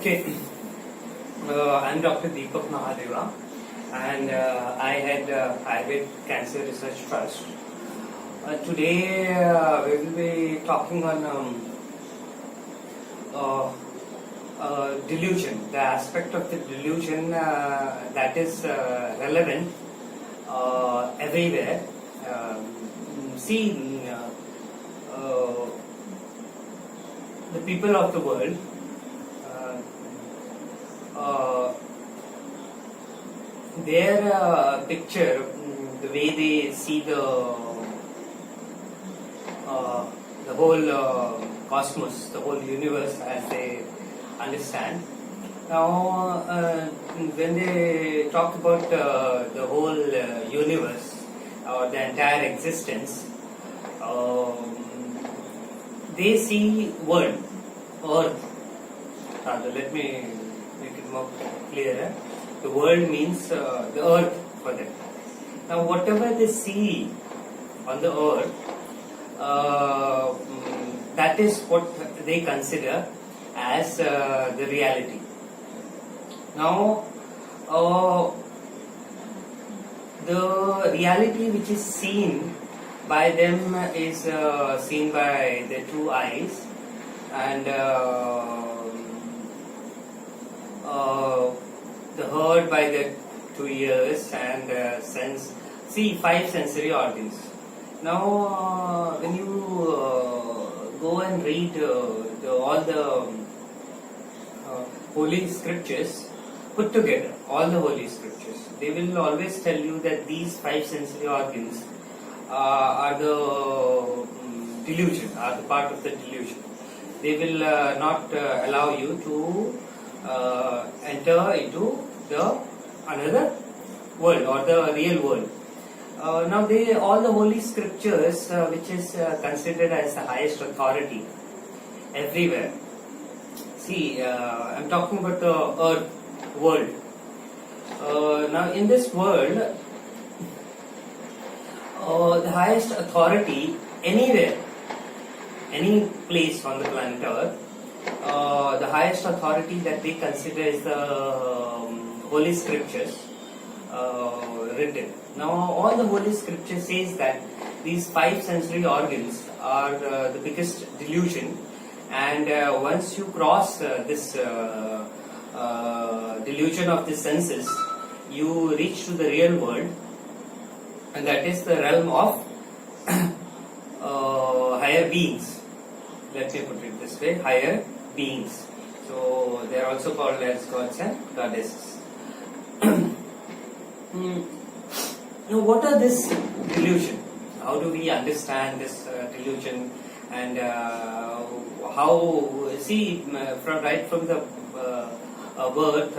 Okay, I'm Dr.Deepak and I had Private Cancer Research Trust. Today we will be talking on delusion, the aspect of the delusion that is relevant everywhere. See, the people of the world, their picture, the way they see the whole cosmos, the whole universe as they understand. Now, when they talk about the whole universe or the entire existence, they see world, earth. Rather, let me make it more clearer. The world means the earth for them. Now, whatever they see on the earth, that is what they consider as the reality. Now, the reality which is seen by them is seen by their two eyes, and the heard by the 2 ears, and sense. See, 5 sensory organs. Now, when you go and read all the holy scriptures put together, all the holy scriptures, they will always tell you that these 5 sensory organs are the delusion, are the part of the delusion. They will not allow you to enter into the another world or the real world. Now, all the holy scriptures, which is considered as the highest authority everywhere. See, I'm talking about the earth world. Now, in this world, the highest authority anywhere, any place on the planet Earth, the highest authority that they consider is the holy scriptures written. Now, all the holy scripture says that these 5 sensory organs are the biggest delusion, and once you cross this delusion of the senses, you reach to the real world, and that is the realm of higher beings. Let me put it this way: higher beings. So they are also called as gods and goddesses. Now, what are this delusion? How do we understand this delusion? And how? See, right from the birth,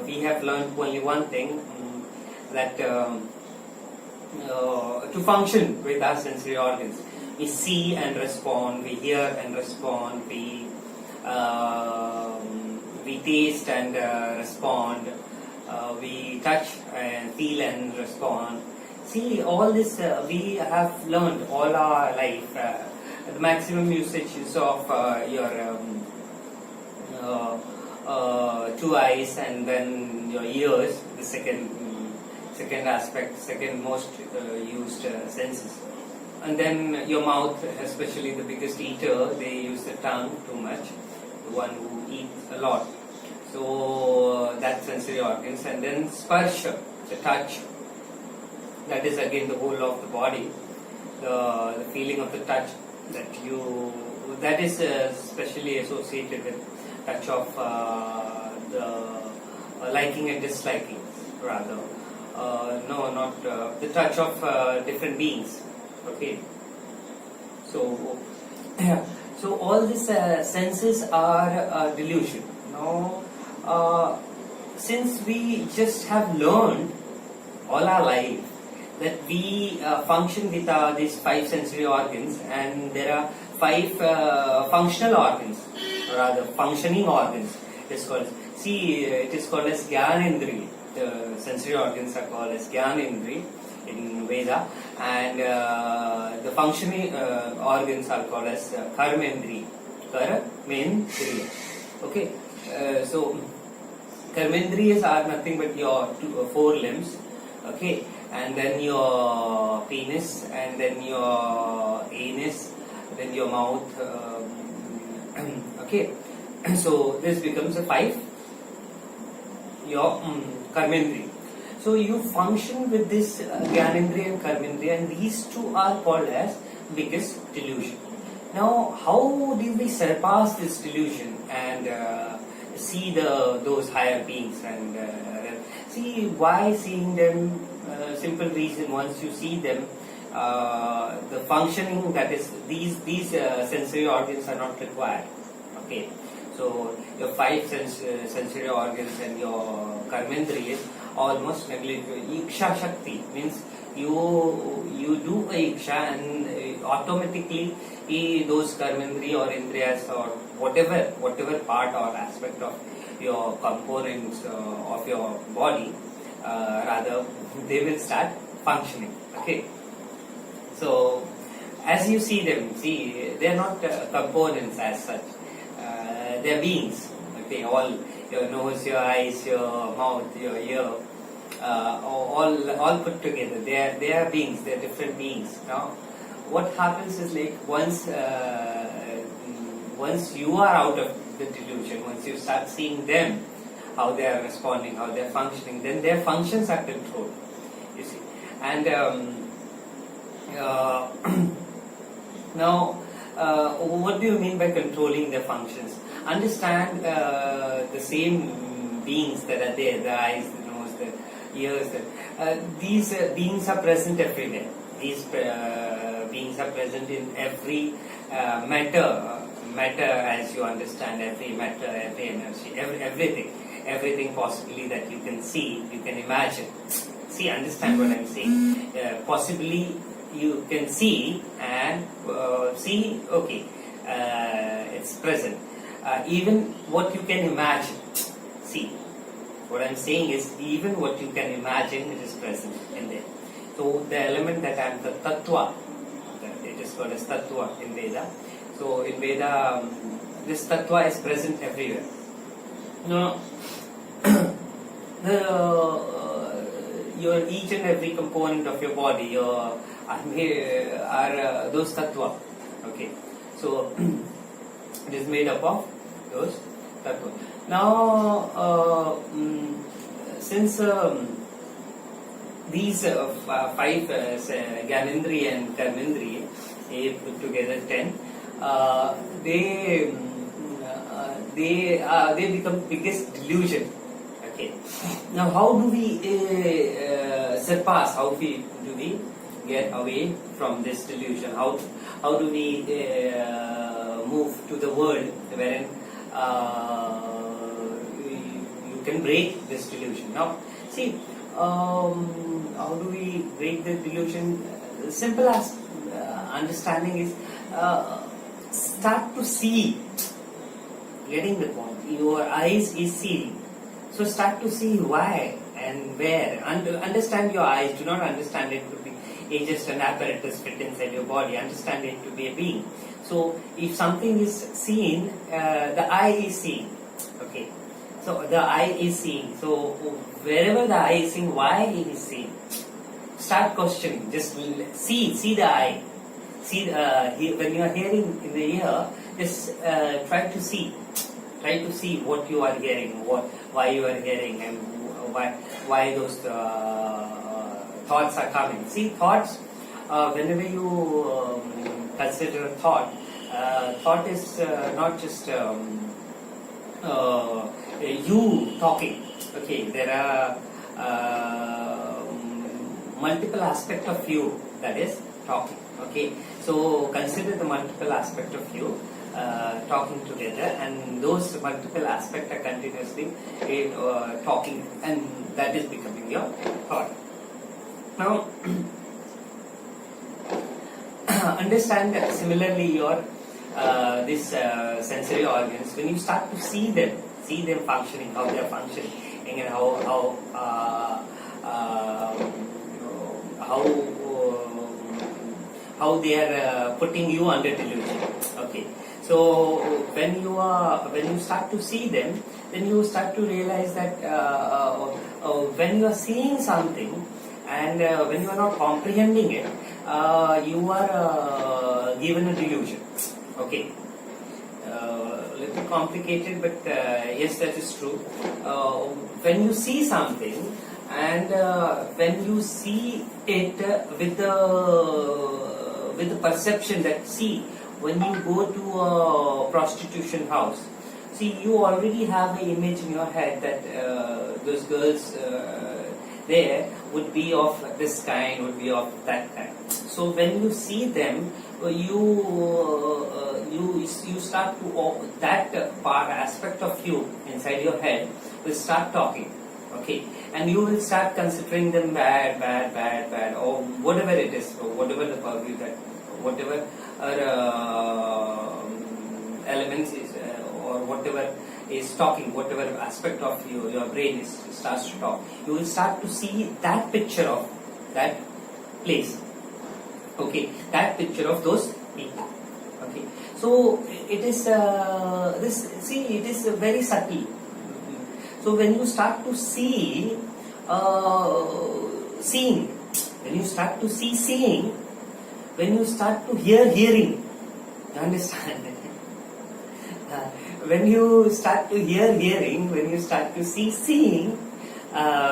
we have learned only one thing, that to function with our sensory organs, we see and respond, we hear and respond, we taste and respond, we touch and feel and respond. See, all this we have learned all our life. The maximum usage is of your 2 eyes, and then your ears, the second aspect, second most used senses. And then your mouth, especially the biggest eater, they use the tongue too much, the one who eats a lot. So that sensory organs. And then sparsha, the touch, that is again the whole of the body, the feeling of the touch that is especially associated with touch of the liking and disliking, rather. No, not the touch of different beings. Okay. So all these senses are delusion. Now, since we just have learned all our life that we function with these 5 sensory organs, and there are 5 functional organs, or rather functioning organs. It is called. See, it is called as Gyanendriya. The sensory organs are called as Gyanendriya in Veda, and the functioning organs are called as Karmendriya. Okay. So Karmendriyas are nothing but your four limbs, okay, and then your penis, and then your anus, then your mouth, okay. So this becomes a five, your Karmendriya. So you function with this Gyanendriya and Karmendriya, and these two are called as biggest delusion. Now, how do we surpass this delusion and see those higher beings and see why seeing them? Simple reason: once you see them, the functioning, that is these sensory organs are not required. Okay, so your five sensory organs and your Karmendriyas almost negligible. Iksha Shakti means you do a iksha and automatically those Karmendriya or Indriyas or whatever part or aspect of your components of your body, rather they will start functioning. Okay, so as you see them, they are not components as such. They are beings. Okay, all your nose, your eyes, your mouth, your ear, all put together. They are beings. They are different beings. Now, what happens is like once you are out of the delusion, once you start seeing them, how they are responding, how they are functioning, then their functions are controlled. You see, and now, what do you mean by controlling their functions? Understand the same beings that are there, the eyes, the nose, the ears. These beings are present everywhere. These beings are present in every matter as you understand, every matter, every energy, everything possibly that you can see, you can imagine. See, understand what I'm saying. Possibly you can see and see, okay, it's present. Even what you can imagine. See, what I'm saying is even what you can imagine, it is present in there. So the element that I'm the tattva, it is called as tattva in Veda. So in Veda, this tattva is present everywhere. Now, your each and every component of your body are those tattva. Okay, so it is made up of those tattva. Now, since these five Gyanendriya and Karmendriya, put together 10, they become biggest delusion. Okay. Now, how do we surpass? How do we get away from this delusion? How do we move to the world wherein you can break this delusion? Now, see, how do we break the delusion? Simple as understanding is start to see. Getting the point. Your eyes is seeing. So start to see why and where. Understand your eyes. Do not understand it to be just an apparatus fit inside your body. Understand it to be a being. So if something is seen, the eye is seeing. Okay. So the eye is seeing. So wherever the eye is seeing, why it is seeing? Start questioning. Just see the eye. See when you are hearing in the ear, just try to see. Try to see what you are hearing, why you are hearing, and why those thoughts are coming. See, thoughts. Whenever you consider thought is not just you talking. Okay, there are multiple aspects of you that is talking. Okay, so consider the multiple aspect of you talking together, and those multiple aspects are continuously talking, and that is becoming your thought. Now, understand that similarly your this sensory organs, when you start to see them functioning, how they are functioning, and how they are putting you under delusion. Okay, So when you start to see them, then you start to realize that when you are seeing something and when you are not comprehending it, you are given a delusion. Okay. Little complicated, but yes, that is true. When you see something and when you see it with the perception that, see, when you go to a prostitution house, see, you already have an image in your head that those girls there would be of this kind, would be of that kind. So when you see them, you start to that part aspect of you inside your head will start talking, okay, and you will start considering them bad, or whatever it is, or whatever the purview that, whatever elements is, or whatever is talking, whatever aspect of your brain starts to talk, you will start to see that picture of that place. Okay, that picture of those people. Okay, so it is it is very subtle. So when you start to see seeing, when you start to see seeing, when you start to hear hearing, you understand? When you start to hear hearing, when you start to see seeing,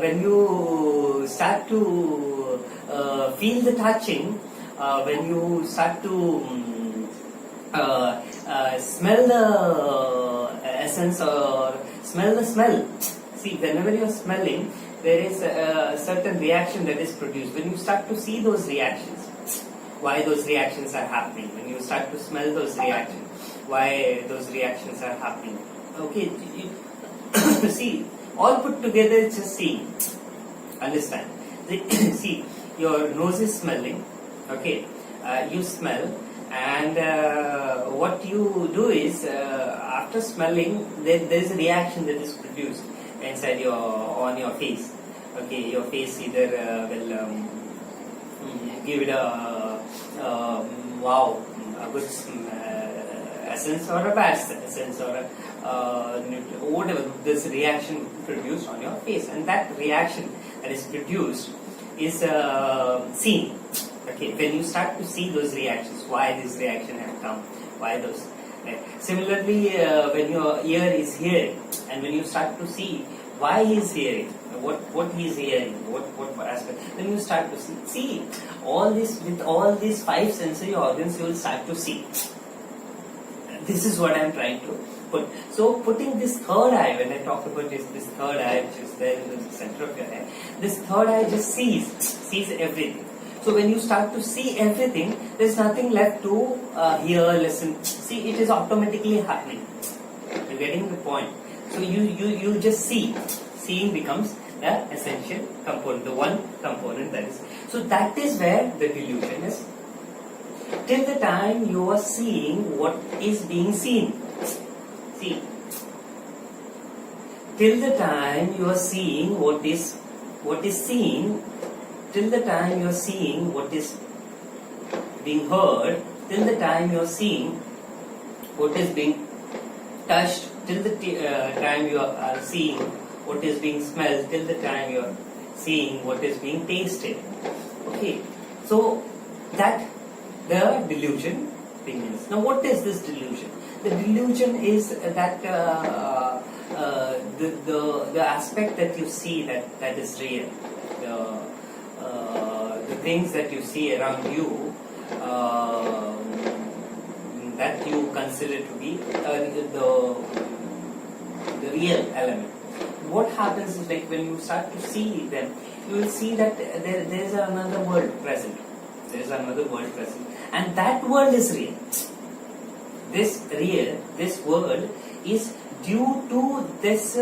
when you start to feel the touching, when you start to smell the essence or smell the smell. See, whenever you are smelling, there is a certain reaction that is produced. When you start to see those reactions, why those reactions are happening, when you start to smell those reactions, why those reactions are happening. Okay, see, all put together it's just seeing. Understand? See, your nose is smelling. Okay, you smell, and what you do is after smelling, there is a reaction that is produced inside on your face. Okay, your face either will give it a wow, a good essence or a bad essence or whatever. This reaction produced on your face, and that reaction that is produced is seen. Okay, when you start to see those reactions, why this reaction have come, why those. Right? Similarly, when your ear is hearing, and when you start to see why he is hearing, what he is hearing, what aspect, then you start to see all this with all these 5 sensory organs. You will start to see. This is what I am trying to put. So putting this third eye, when I talk about this third eye which is there in the center of your head, this third eye just sees everything. So when you start to see everything, there is nothing left to hear, listen. See, it is automatically happening. You're getting the point. So you just see. Seeing becomes the essential component, the one component that is. So that is where the delusion is. Till the time you are seeing what is being seen. See. Till the time you are seeing what is seen, till the time you are seeing what is being heard, till the time you are seeing what is being touched, till the time you are seeing what is being smelled, till the time you are seeing what is being tasted. Okay, so that the delusion begins. Now, what is this delusion? The delusion is that the aspect that you see that is real. The things that you see around you that you consider to be the real element. What happens is, like, when you start to see them, you will see that there is another world present. There is another world present, and that world is real. This world is due to this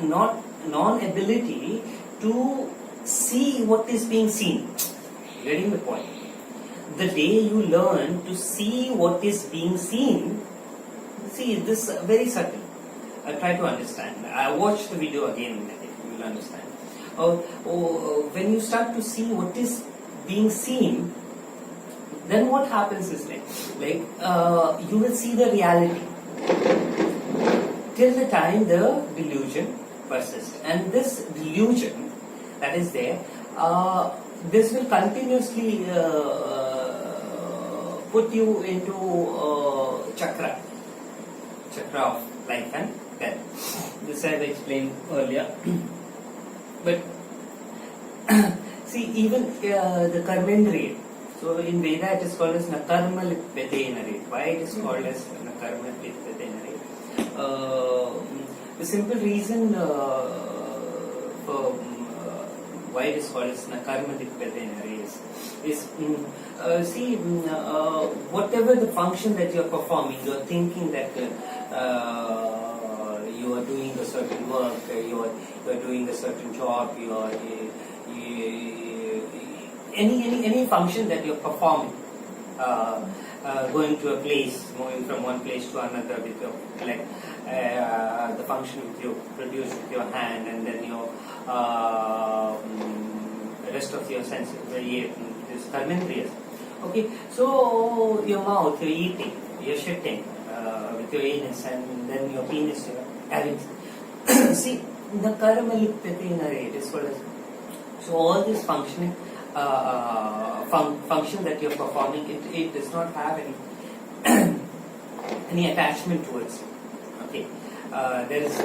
non-ability to see what is being seen. Getting the point? The day you learn to see what is being seen, see, this is very subtle. Try to understand. I watch the video again, you will understand. When you start to see what is being seen, then what happens is you will see the reality till the time the delusion persists. And this delusion that is there, this will continuously put you into chakra of life and death. This I have explained earlier. But see, even the karmendriya, so in Veda it is called as nakarma lipyatenare. Why it is called as nakarma lipyatenare? The simple reason for why it is called as nakarma lipyatenare is whatever the function that you are performing, you are thinking that you are doing a certain work, you are doing a certain job, you are any function that you are performing, going to a place, moving from one place to another with your the function which you produce with your hand, and then your rest of your senses, this karmendriyas. Okay, so your mouth, you're eating, you're shitting with your anus, and then your penis, you're having. See, the karma lipyatenare, it is called as. So all this functioning, function that you're performing, it does not have any any attachment towards it. Okay, there is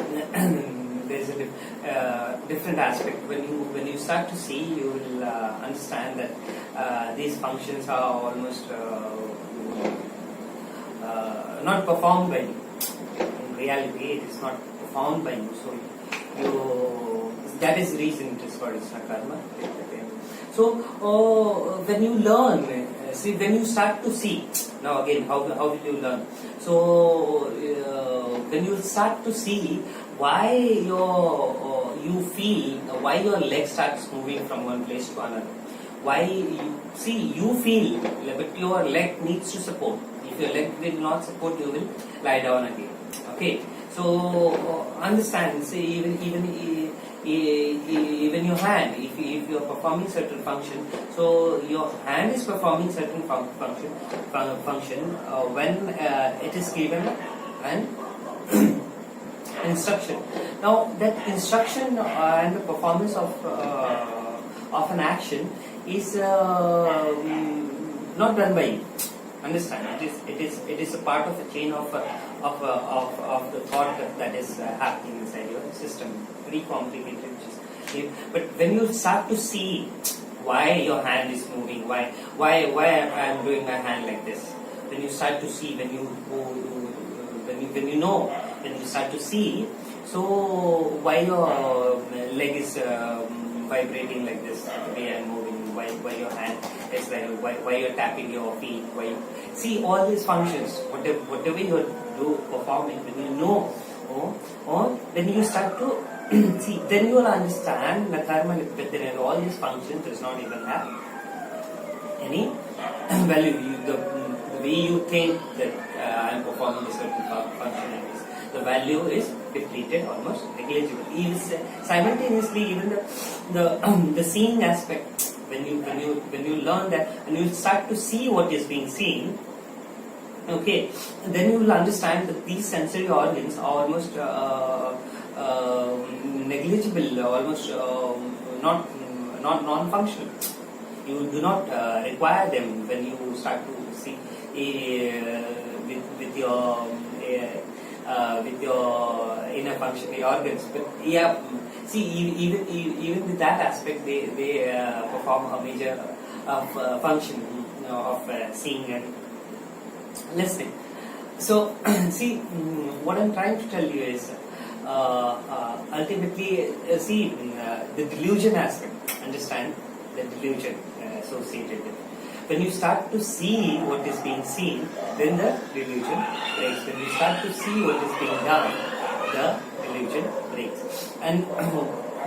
a different aspect. When you start to see, you will understand that these functions are almost not performed by you. In reality, it is not performed by you. So that is the reason it is called as karma. So when you learn, when you start to see, now again, how will you learn? So when you start to see why you feel, why your leg starts moving from one place to another, why you feel, but your leg needs to support. If your leg will not support, you will lie down again. Okay, so understand. See, even your hand, if you are performing certain function, so your hand is performing certain function when it is given an instruction. Now that instruction and the performance of an action is not done by you. Understand? It is a part of a chain of the thought that is happening inside your system. Very complicated. But when you start to see why your hand is moving, why I am doing my hand like this, when you start to see, when you start to see, so why your leg is vibrating like this, the way I am moving, why your hand is like, why you are tapping your feet, see all these functions, whatever you are performing, when you know, then you start to see, then you will understand the karma lipyatenare, all these functions does not even have any value. The way you think that I am performing a certain function, the value is depleted, almost negligible. Even simultaneously, even the seeing aspect, when you learn that, and you start to see what is being seen, okay, then you will understand that these sensory organs are almost negligible, almost not non-functional. You do not require them when you start to see with your inner functioning organs. But yeah, see, even with that aspect, they perform a major function of seeing and listening. So see, what I'm trying to tell you is ultimately the delusion aspect. Understand the delusion associated with it. When you start to see what is being seen, then the delusion breaks. When you start to see what is being done, the delusion breaks. And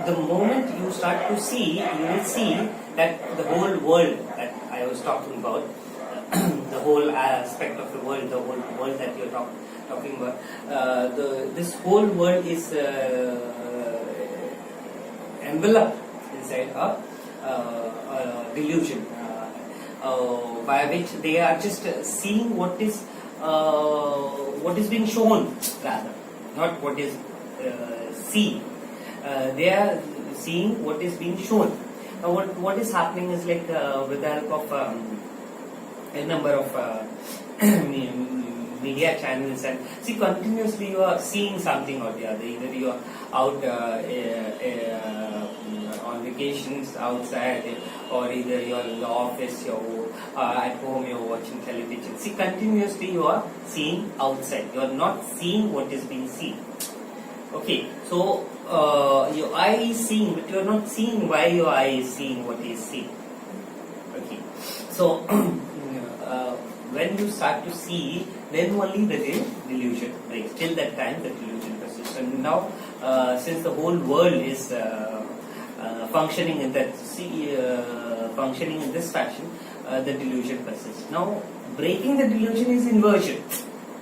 the moment you start to see, you will see that the whole world that I was talking about, the whole aspect of the world that you're talking about, this whole world is enveloped inside a delusion. by which they are just seeing what is being shown, rather, not what is seen. They are seeing what is being shown. Now, what is happening is like with the help of a number of media channels, and see, continuously you are seeing something or the other. Either you are out on vacations outside, or either you are in the office, you're at home, you're watching television. See, continuously you are seeing outside. You are not seeing what is being seen. Okay, so your eye is seeing, but you are not seeing why your eye is seeing what is seen. Okay, so when you start to see, then only the delusion breaks. Till that time, the delusion persists. And now, since the whole world is functioning in that, functioning in this fashion, the delusion persists. Now, breaking the delusion is inversion.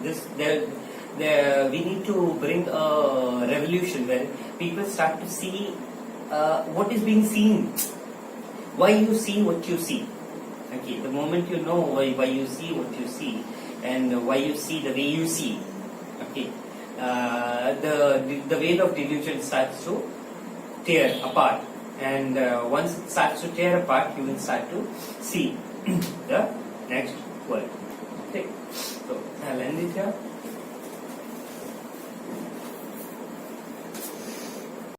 We need to bring a revolution where people start to see what is being seen. Why you see what you see. Okay, the moment you know why you see what you see, and why you see the way you see, okay, the veil of delusion starts to tear apart, and once it starts to tear apart, you will start to see the